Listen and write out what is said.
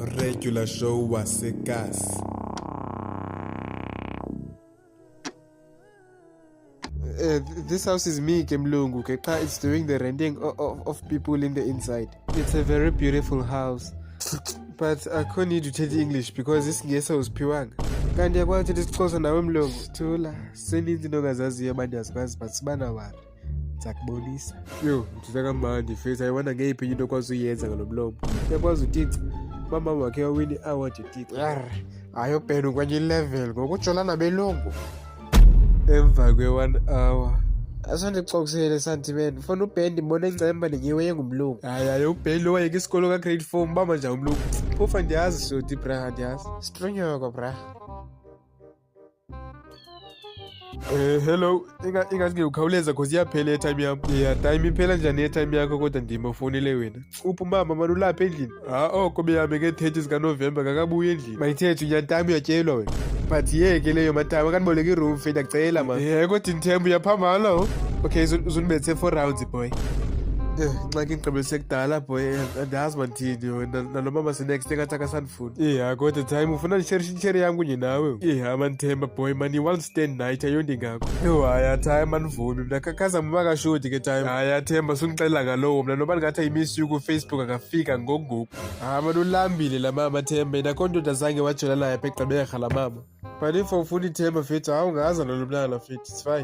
regular show waseKasi. This house is me, Kemlungu. Kekha is doing the renting of people in the inside. It's a very beautiful house. But I can't need to tell English because this ngesa usipiwanga. Kanti yakwathi ukuthi sixhosa nawe Mlungu. Thula, seninzi into ongazaziyo abantu yasikwazi but sibana wari. Ndizakubonisa. Yo, ndisakamandi face ayiwona ngeyiphi into okwazi uyenza ngalo mlomo. Uyakwazi utica. Mama wakhe wawini award utica. Hayi ubhena kwenye level ngokujolana belungu. Emva kwe-1 hour. Asandixokusele santimeni. Ufuna ubheni ndibona encemba nenyewe engumlungu. Hayi ubheni lo wayeka isikolo ka-grade 4 mbamba nje umlungu. Phofa ndiyazi soti bra ndiyazi. Stronyoko bra. Hello, ingathi ngiyokhawuleza cause iyaphela i-time yami. Yeah, time iphela njani i-time yakho kodwa ndimofonele wena. Uphi umama manje ulapha endlini? Oko beyame nge-30 zikaNovember kakabuye endlini. Mayithethe unyantami uyatyelwa wena. But yeke leyo matama kandiboleka i-room fee ndakucela man. Kodwa inthembu uyaphambana ho. Okay, uzundibethe 4 rounds boy. Nxa ngigqibelise kudala boy andazi manthini wena nalo mama sinext engathi akasandifuni. Kodwa time ufuna ndisherishe inchere yam kunye nawe. Amanthemba boy man i-one stand night ayondingako. Hayi time mandivumi mna kakazama uba kashoti ke time. Hayi Themba sungixelela ngalowo mna noba ndingathi ayimiss you kuFacebook akafika ngoku. Mani ulambile la mama Themba yena akho ndoda zange wajola naye apha egqibeka la mama. But if ufuna ithemba fethi awungaza nalo mntana fethi it's fine.